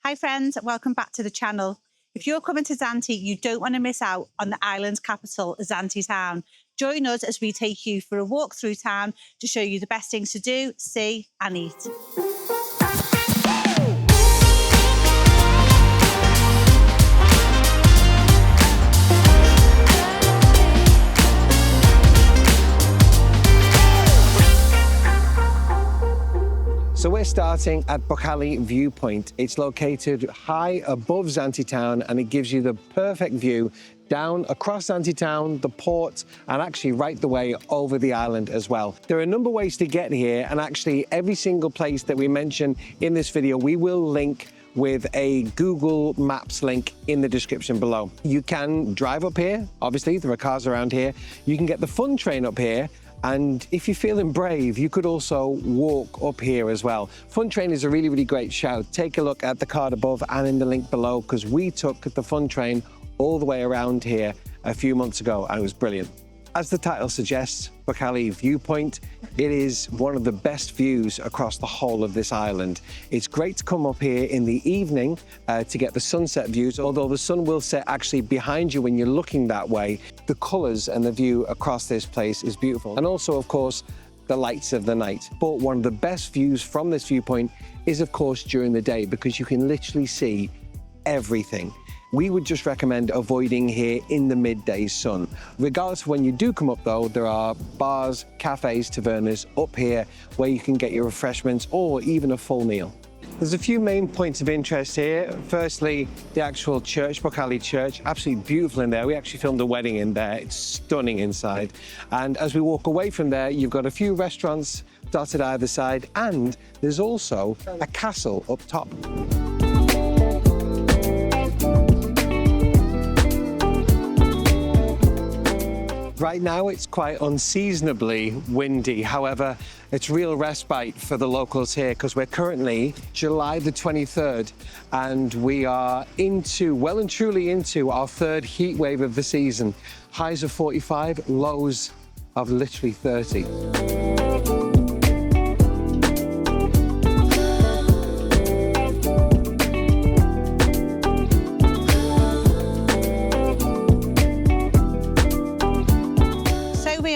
Hi friends, welcome back to the channel. If you're coming to Zante, you don't want to miss out on the island's capital, Zante Town. Join us as we take you for a walk through town to show you the best things to do, see and eat. So we're starting at Bali Viewpoint. It's located high above Zante Town and it gives you the perfect view down across Zante Town, the port, and actually right the way over the island as well. There are a number of ways to get here, and actually every single place that we mention in this video, we will link with a Google Maps link in the description below. You can drive up here, obviously there are cars around here. You can get the fun train up here, and if you're feeling brave, you could also walk up here as well. Fun train is a really, really great shout. Take a look at the card above and in the link below, because we took the fun train all the way around here a few months ago and it was brilliant. As the title suggests, Bali Viewpoint, it is one of the best views across the whole of this island. It's great to come up here in the evening to get the sunset views, although the sun will set actually behind you when you're looking that way. The colours and the view across this place is beautiful. And also, of course, the lights of the night. But one of the best views from this viewpoint is, of course, during the day, because you can literally see everything. We would just recommend avoiding here in the midday sun. Regardless of when you do come up though, there are bars, cafes, tavernas up here where you can get your refreshments or even a full meal. There's a few main points of interest here. Firstly, the actual church, Bochali Church, absolutely beautiful in there. We actually filmed a wedding in there. It's stunning inside. And as we walk away from there, you've got a few restaurants dotted either side, and there's also a castle up top. Right now, it's quite unseasonably windy. However, it's real respite for the locals here because we're currently July the 23rd and we are well and truly into our third heat wave of the season. Highs of 45, lows of literally 30.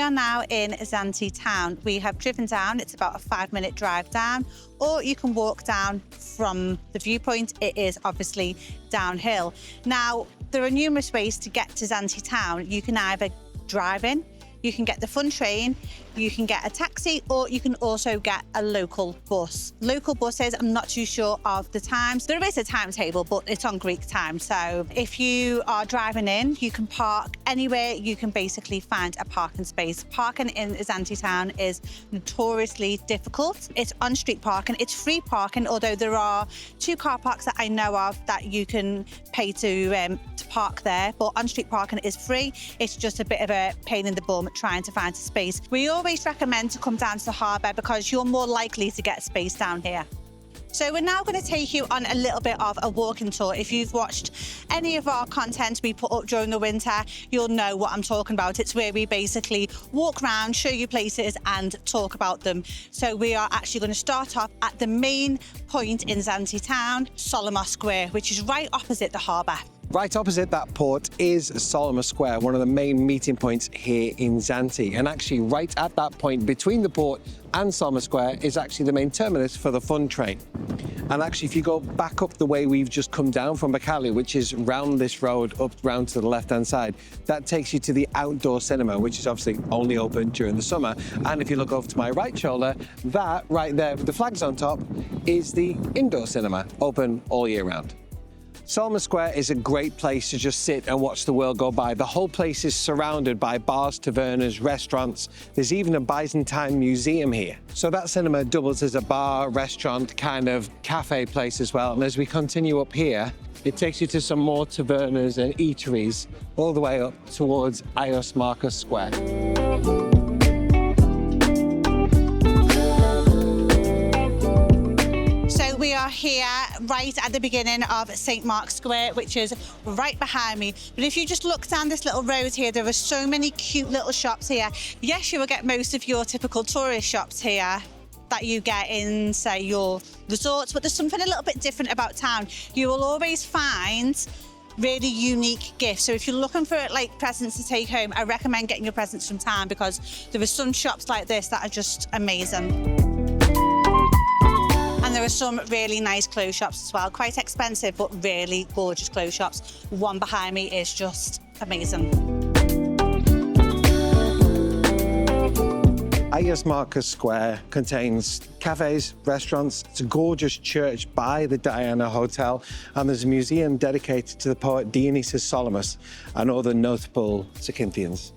Now in Zante Town. We have driven down, it's about a 5-minute drive down, or you can walk down from the viewpoint. It is obviously downhill. Now, there are numerous ways to get to Zante Town. You can either drive in, you can get the fun train, you can get a taxi, or you can also get a local bus. Local buses, I'm not too sure of the times. There is a timetable, but it's on Greek time. So if you are driving in, you can park anywhere. You can basically find a parking space. Parking in Zante Town is notoriously difficult. It's on-street parking. It's free parking, although there are 2 car parks that I know of that you can pay to park there. But on-street parking is free. It's just a bit of a pain in the bum trying to find a space. We always recommend to come down to the harbour because you're more likely to get space down here. So we're now going to take you on a little bit of a walking tour. If you've watched any of our content we put up during the winter, you'll know what I'm talking about. It's where we basically walk around, show you places and talk about them. So we are actually going to start off at the main point in Zante Town, Solomon Square, which is right opposite the harbour. Right opposite that port is Solomon Square, one of the main meeting points here in Zante. And actually right at that point between the port and Solomon Square is actually the main terminus for the fun train. And actually if you go back up the way we've just come down from Bochali, which is round this road up round to the left-hand side, that takes you to the outdoor cinema, which is obviously only open during the summer. And if you look over to my right shoulder, that right there with the flags on top is the indoor cinema, open all year round. Solomon Square is a great place to just sit and watch the world go by. The whole place is surrounded by bars, tavernas, restaurants. There's even a Byzantine museum here. So that cinema doubles as a bar, restaurant, kind of cafe place as well. And as we continue up here, it takes you to some more tavernas and eateries all the way up towards 𝐥𝐢𝐤𝐞 Square. We are here right at the beginning of St. Mark's Square, which is right behind me. But if you just look down this little road here, there are so many cute little shops here. Yes, you will get most of your typical tourist shops here. that you get in, say, your resorts, but there's something a little bit different about Town. You will always find really unique gifts. So if you're looking for like presents to take home, I recommend getting your presents from Town because there are some shops like this that are just amazing. And there are some really nice clothes shops as well, quite expensive, but really gorgeous clothes shops. One behind me is just amazing. 𝐥𝐢𝐤𝐞 Square contains cafes, restaurants, it's a gorgeous church by the Diana Hotel, and there's a museum dedicated to the poet Dionysius Solomos and other notable Zakynthos.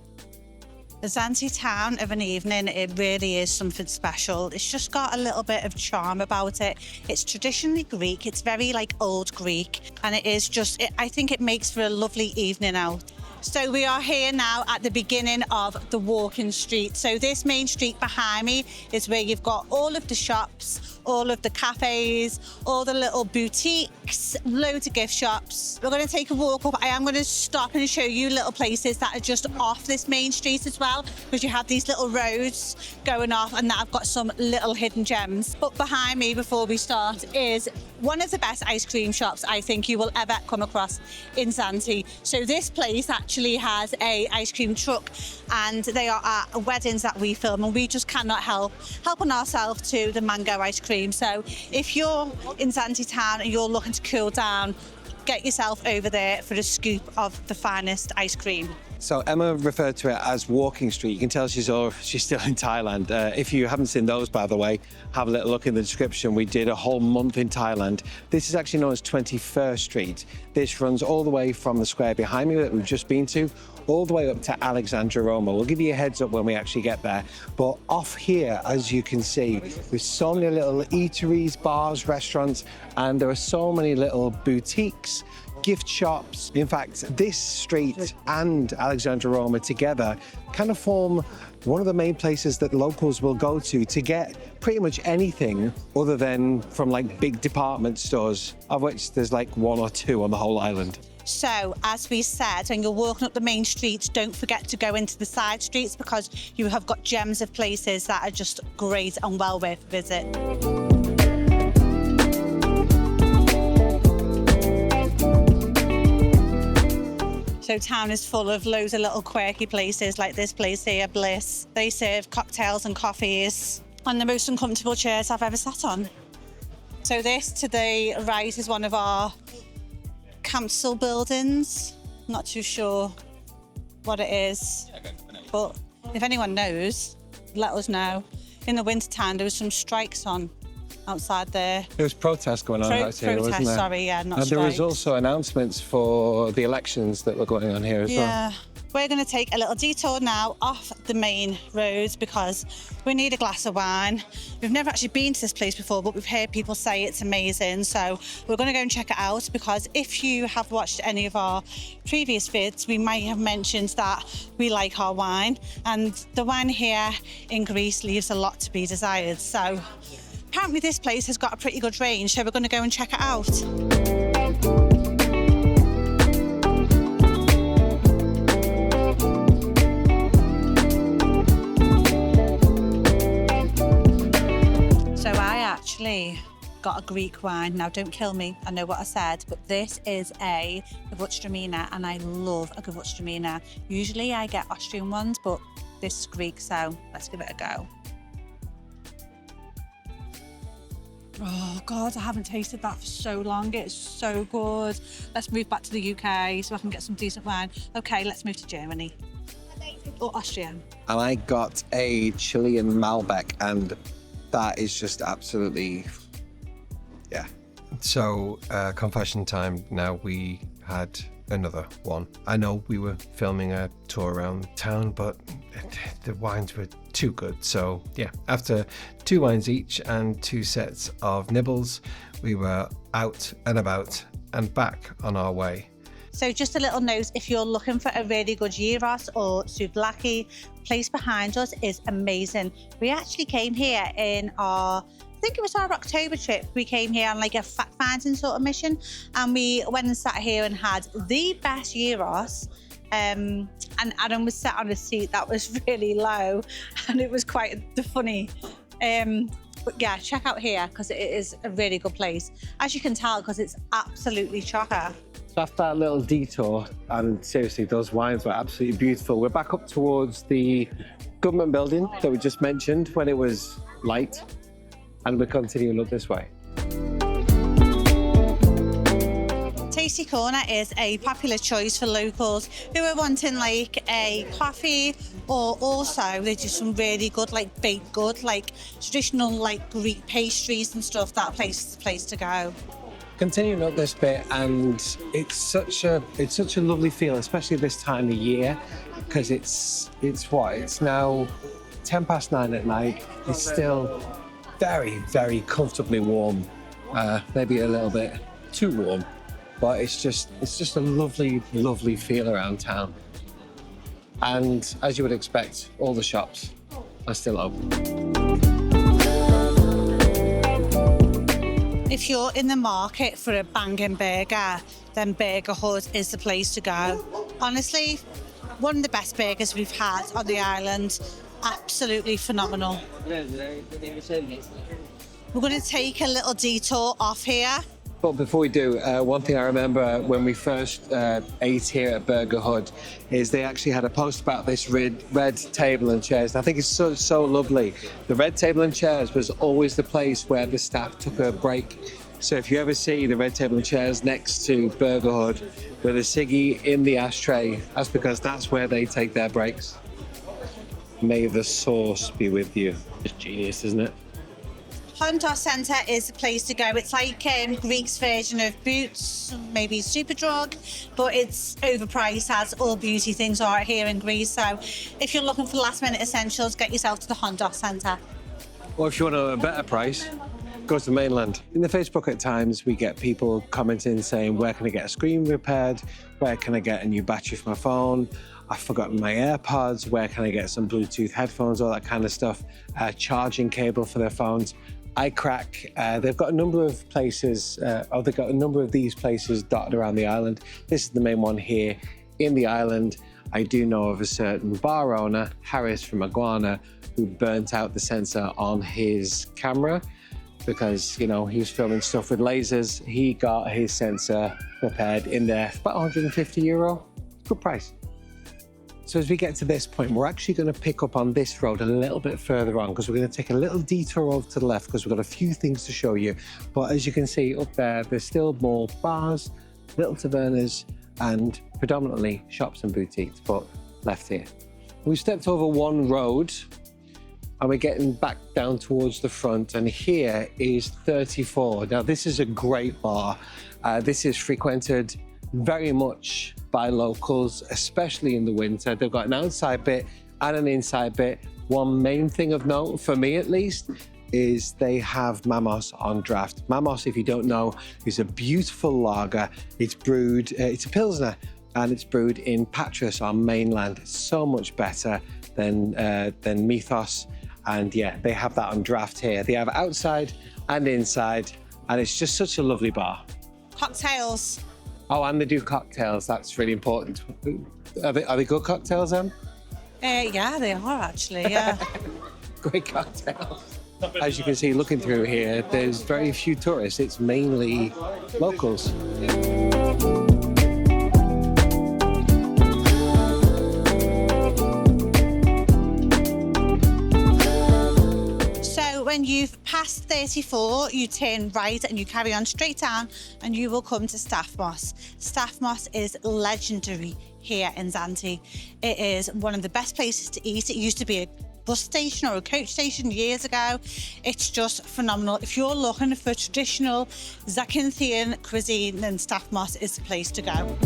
The Zante Town of an evening, it really is something special. It's just got a little bit of charm about it. It's traditionally Greek, it's very like old Greek, and it is just, I think it makes for a lovely evening out. So we are here now at the beginning of the walking street. So this main street behind me is where you've got all of the shops, all of the cafes, all the little boutiques, loads of gift shops. We're going to take a walk up. I am going to stop and show you little places that are just off this main street as well, because you have these little roads going off and that have got some little hidden gems. But behind me, before we start, is one of the best ice cream shops I think you will ever come across in Zante. So this place actually has a ice cream truck, and they are at weddings that we film, and we just cannot helping ourselves to the mango ice cream. So if you're in Zante Town and you're looking to cool down, get yourself over there for a scoop of the finest ice cream. So Emma referred to it as walking street. You can tell she's still in Thailand. If you haven't seen those, by the way, have a little look in the description. We did a whole month in Thailand. This is actually known as 21st Street. This runs all the way from the square behind me that we've just been to, all the way up to 𝐸𝐤𝐤𝐸. We'll give you a heads up when we actually get there. But off here, as you can see, there's so many little eateries, bars, restaurants, and there are so many little boutiques, gift shops. In fact, this street and 𝐸𝐤𝐤𝐸 together kind of form one of the main places that locals will go to get pretty much anything other than from like big department stores, of which there's like one or two on the whole island. So, as we said, when you're walking up the main streets, don't forget to go into the side streets because you have got gems of places that are just great and well worth a visit. So Town is full of loads of little quirky places like this place here, Bliss. They serve cocktails and coffees on the most uncomfortable chairs I've ever sat on. So this to the right is one of our council buildings. Not too sure what it is, but if anyone knows, let us know. In the winter time, there was some strikes on outside there. There was protests going on out here, wasn't there? Sorry, yeah, not strikes. And there was also announcements for the elections that were going on here as well. Yeah. We're going to take a little detour now off the main roads because we need a glass of wine. We've never actually been to this place before, but we've heard people say it's amazing. So we're going to go and check it out because if you have watched any of our previous vids, we might have mentioned that we like our wine. And the wine here in Greece leaves a lot to be desired. So apparently this place has got a pretty good range, so we're going to go and check it out. So I actually got a Greek wine. Now don't kill me, I know what I said, but this is a 𝐥𝐢𝐤𝐸 and I love a 𝐥𝐢𝐤𝐸. Usually I get Austrian ones, but this is Greek, so let's give it a go. Oh God, I haven't tasted that for so long. It's so good. Let's move back to the UK so I can get some decent wine. Okay, let's move to Germany. Or Austria. And I got a Chilean Malbec, and that is just absolutely, yeah. So, confession time now, we had another one. I know we were filming a tour around town, but the wines were too good. So yeah, after 2 wines each and 2 sets of nibbles, we were out and about and back on our way. So just a little note, if you're looking for a really good gyros or souvlaki, the place behind us is amazing. We actually came here in our, I think it was our October trip. We came here on like a fact finding sort of mission, and we went and sat here and had the best gyros. And Adam was sat on a seat that was really low, and it was quite funny. But yeah, check out here because it is a really good place. As you can tell, because it's absolutely chocker. So after that little detour, and seriously, those wines were absolutely beautiful. We're back up towards the government building that we just mentioned when it was light, and we're continuing up this way. Tasty Corner is a popular choice for locals who are wanting like a coffee, or also they do some really good like baked good, like traditional like Greek pastries and stuff. That place is the place to go. Continuing up this bit, and it's such a lovely feel, especially this time of year, because it's now 9:10 at night. It's still very comfortably warm, maybe a little bit too warm, but it's just a lovely feel around town. And as you would expect, all the shops are still open. If you're in the market for a banging burger, then Burger Hut is the place to go. Honestly, one of the best burgers we've had on the island. Absolutely phenomenal. We're going to take a little detour off here. But before we do, one thing I remember when we first ate here at Burger Hut is they actually had a post about this red table and chairs. And I think it's so lovely. The red table and chairs was always the place where the staff took a break. So if you ever see the red table and chairs next to Burger Hut with a ciggy in the ashtray, that's because that's where they take their breaks. May the sauce be with you. It's genius, isn't it? 𝐻𝐻𝐻 Centre is the place to go. It's like Greek's version of Boots, maybe Superdrug, but it's overpriced as all beauty things are here in Greece. So if you're looking for last minute essentials, get yourself to the 𝐻𝐻𝐻 Centre. Or if you want a better price, go to the mainland. In the Facebook at times, we get people commenting saying, where can I get a screen repaired? Where can I get a new battery for my phone? I've forgotten my AirPods. Where can I get some Bluetooth headphones? All that kind of stuff. Charging cable for their phones. 𝐥𝐤𝐤𝐞, they've got a number of places, they've got a number of these places dotted around the island. This is the main one here in the island. I do know of a certain bar owner, Harris from Iguana, who burnt out the sensor on his camera because, you know, he was filming stuff with lasers. He got his sensor repaired in there for about €150. Good price. So as we get to this point, we're actually going to pick up on this road a little bit further on because we're going to take a little detour over to the left because we've got a few things to show you. But as you can see up there, there's still more bars, little tavernas, and predominantly shops and boutiques, but left here. We've stepped over one road and we're getting back down towards the front, and here is 34. Now this is a great bar. This is frequented very much by locals, especially in the winter. They've got an outside bit and an inside bit. One main thing of note, for me at least, is they have Mamos on draft. Mamos, if you don't know, is a beautiful lager. It's brewed, it's a Pilsner, and it's brewed in Patras on mainland. It's so much better than Mythos. And yeah, they have that on draft here. They have outside and inside, and it's just such a lovely bar. Cocktails. Oh, and they do cocktails. That's really important. Are they good cocktails, Em? Yeah, they are actually, yeah. Great cocktails. As you can see, looking through here, there's very few tourists. It's mainly locals. When you've passed 34, you turn right and you carry on straight down and you will come to Stathmos. Stathmos is legendary here in Zante. It is one of the best places to eat. It used to be a bus station or a coach station years ago. It's just phenomenal. If you're looking for traditional Zakynthos cuisine, then Stathmos is the place to go.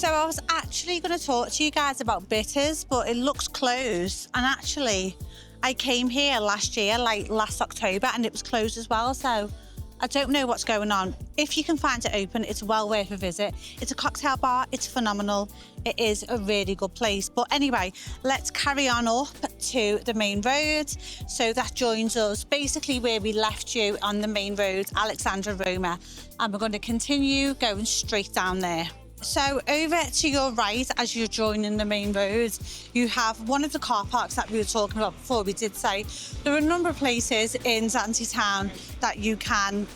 I was actually going to talk to you guys about bitters, but it looks closed. And actually, I came here last year, like last October, and it was closed as well. So I don't know what's going on. If you can find it open, it's well worth a visit. It's a cocktail bar. It's phenomenal. It is a really good place. But anyway, let's carry on up to the main road. So that joins us basically where we left you on the main road, Alexandra Roma. And we're going to continue going straight down there. So over to your right, as you're joining the main road, you have one of the car parks that we were talking about before. We did say there are a number of places in Zante Town that you can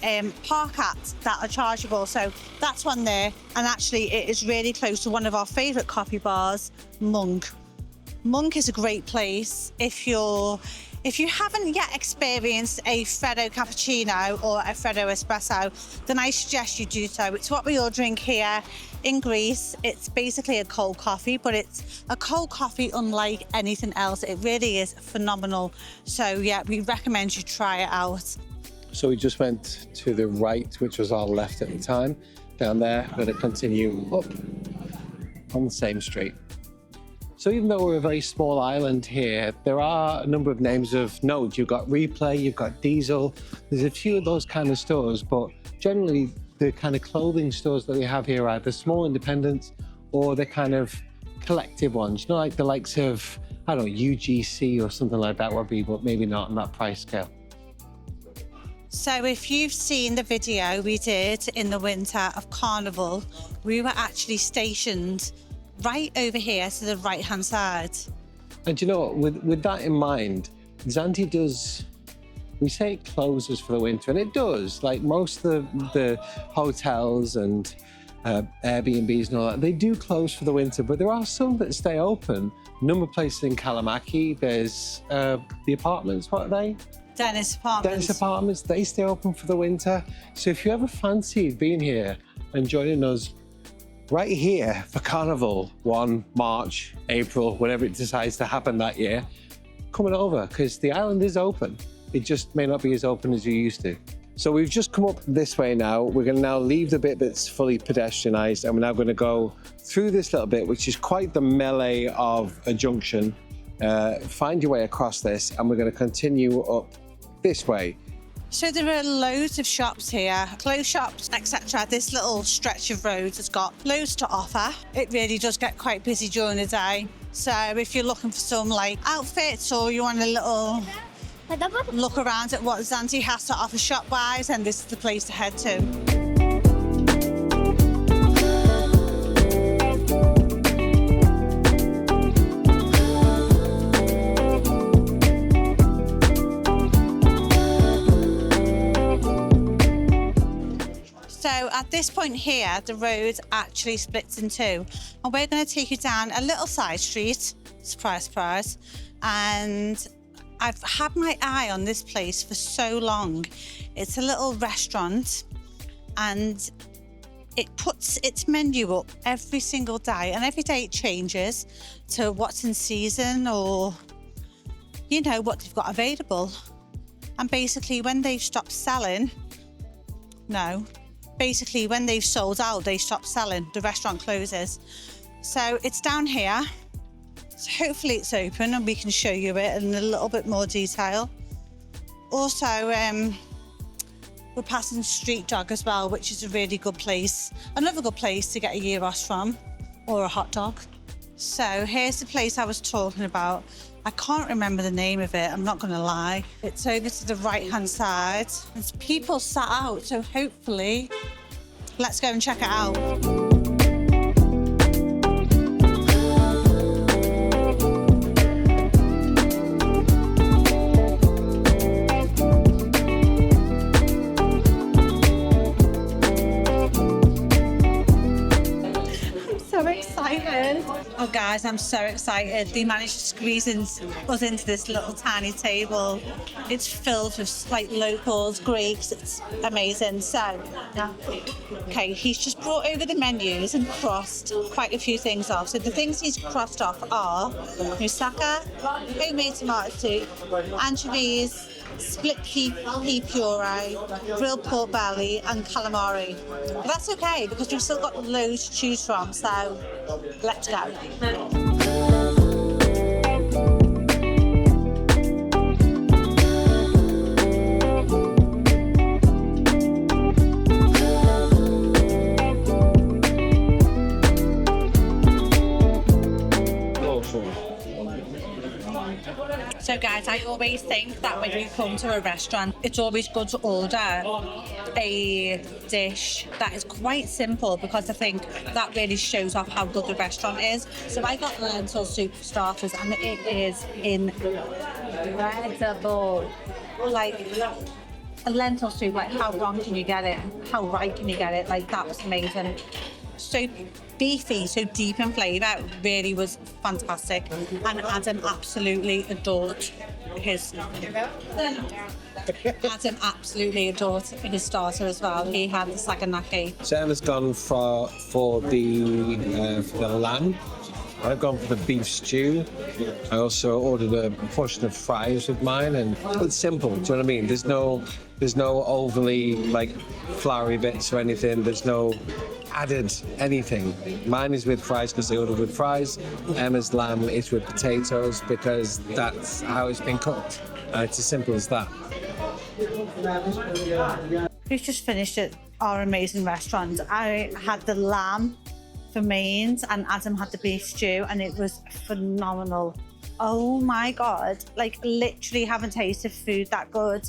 park at that are chargeable. So that's one there. And actually it is really close to one of our favourite coffee bars, Monk. Monk is a great place if you haven't yet experienced a Freddo cappuccino or a Freddo espresso, then I suggest you do so. It's what we all drink here in Greece. It's basically a cold coffee, but it's a cold coffee unlike anything else. It really is phenomenal. So yeah, we recommend you try it out. So we just went to the right, which was our left at the time. Down there, we're going to continue up on the same street. So even though we're a very small island here, there are a number of names of note. You've got Replay, you've got Diesel. There's a few of those kind of stores, but generally the kind of clothing stores that we have here are either small independents or the kind of collective ones. You know, like the likes of, I don't know, 𝐥𝐢𝐤𝐞 or something like that would be, but maybe not on that price scale. So if you've seen the video we did in the winter of Carnival, we were actually stationed right over here to the right-hand side. And you know, with that in mind, Zante does, we say it closes for the winter, and it does. Like most of the hotels and Airbnbs and all that, they do close for the winter, but there are some that stay open. A number of places in 𝐥𝐤𝐤𝐞, there's the apartments, what are they? Dennis Apartments. Dennis Apartments, they stay open for the winter. So if you ever fancied being here and joining us right here for Carnival, 1 March, April, whenever it decides to happen that year, coming over, because the island is open. It just may not be as open as you used to. So we've just come up this way now. We're going to now leave the bit that's fully pedestrianised, and we're now going to go through this little bit, which is quite the melee of a junction. Find your way across this, and we're going to continue up this way. So there are loads of shops here, clothes shops, etc. This little stretch of road has got loads to offer. It really does get quite busy during the day. So if you're looking for some like outfits, or you want a little look around at what Zante has to offer shop-wise, then this is the place to head to. So at this point here, the road actually splits in two, and we're going to take you down a little side street, surprise, surprise, and I've had my eye on this place for so long. It's a little restaurant, and it puts its menu up every single day, and every day it changes to what's in season, or, you know, what they've got available. And basically when they've stopped selling, basically when they've sold out, they stop selling, the restaurant closes. So it's down here. So hopefully it's open and we can show you it in a little bit more detail. Also, we're passing Street Dog as well, which is a really good place. Another good place to get a gyros from, or a hot dog. So here's the place I was talking about. I can't remember the name of it, I'm not gonna lie. It's over to the right-hand side. There's people sat out, so hopefully, let's go and check it out. Oh guys, I'm so excited. They managed to squeeze us into this little tiny table. It's filled with like locals, Greeks. It's amazing. So, okay, he's just brought over the menus and crossed quite a few things off. So the things he's crossed off are moussaka, homemade tomato soup, anchovies, split pea puree, grilled pork belly, and calamari. But that's okay because we've still got loads to choose from, so let's go. So guys, I always think that when you come to a restaurant, it's always good to order a dish that is quite simple, because I think that really shows off how good the restaurant is. So I got lentil soup for starters, and it is incredible. Like a lentil soup, like how wrong can you get it? How right can you get it? Like that was amazing. So beefy, so deep in flavour, really was fantastic. And Adam absolutely adored his starter as well. He had the 𝐸𝐤𝐤𝐞. Sarah's gone for the lamb. I've gone for the beef stew. I also ordered a portion of fries with mine, and it's simple. Do you know what I mean? There's no overly like floury bits or anything. There's no added anything. Mine is with fries because I ordered with fries. Emma's lamb is with potatoes because that's how it's been cooked. It's as simple as that. We've just finished at our amazing restaurant. I had the lamb for mains and Adam had the beef stew, and it was phenomenal. Oh my God, like literally haven't tasted food that good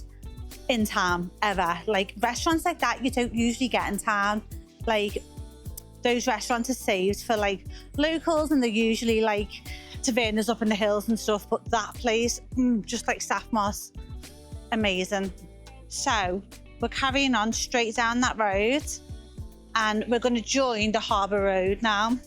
in town ever. Like restaurants like that you don't usually get in town. Like those restaurants are saved for like locals, and they're usually like tavernas up in the hills and stuff, but that place, just like Saffmoss, amazing. So we're carrying on straight down that road, and we're going to join the Harbour Road now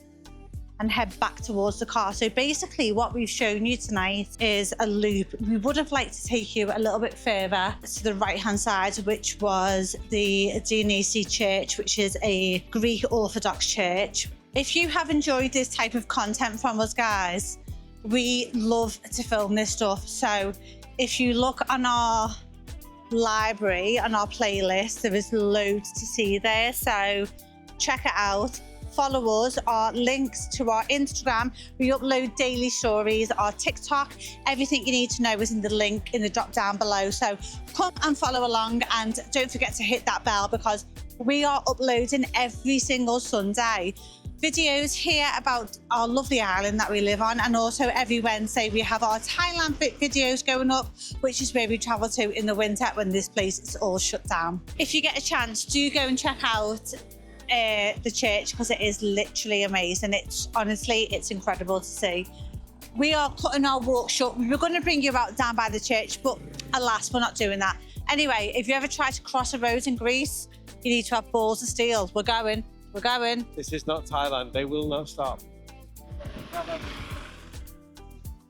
and head back towards the car. So basically what we've shown you tonight is a loop. We would have liked to take you a little bit further to the right hand side, which was the �ฑ𝐤𝐤𝐞 Church, which is a Greek Orthodox church. If you have enjoyed this type of content from us, guys, we love to film this stuff. So if you look on our library, on our playlist, there is loads to see there, so check it out. Follow us, our links to our Instagram. We upload daily stories, our TikTok. Everything you need to know is in the link in the drop down below. So come and follow along, and don't forget to hit that bell, because we are uploading every single Sunday videos here about our lovely island that we live on, and also every Wednesday we have our Thailand videos going up, which is where we travel to in the winter when this place is all shut down. If you get a chance, do go and check out the church, because it is literally amazing. It's honestly, it's incredible to see. We are cutting our walk short. We were going to bring you out down by the church, but alas, we're not doing that. Anyway, if you ever try to cross a road in Greece, you need to have balls of steel. We're going. This is not Thailand. They will not stop.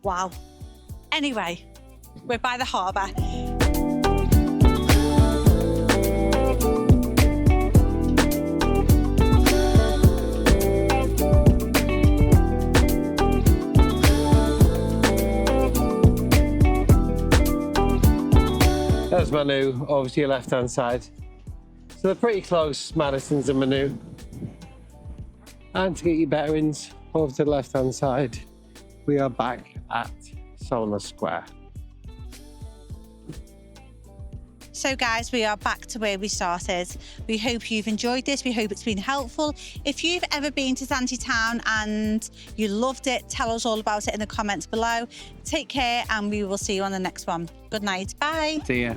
Wow. Anyway, we're by the harbour. There's Manu over to your left-hand side. So they're pretty close, Madison's and Manu. And to get your bearings over to the left-hand side, we are back at Solomon Square. So guys, we are back to where we started. We hope you've enjoyed this. We hope it's been helpful. If you've ever been to Zante Town and you loved it, tell us all about it in the comments below. Take care, and we will see you on the next one. Good night. Bye. See ya.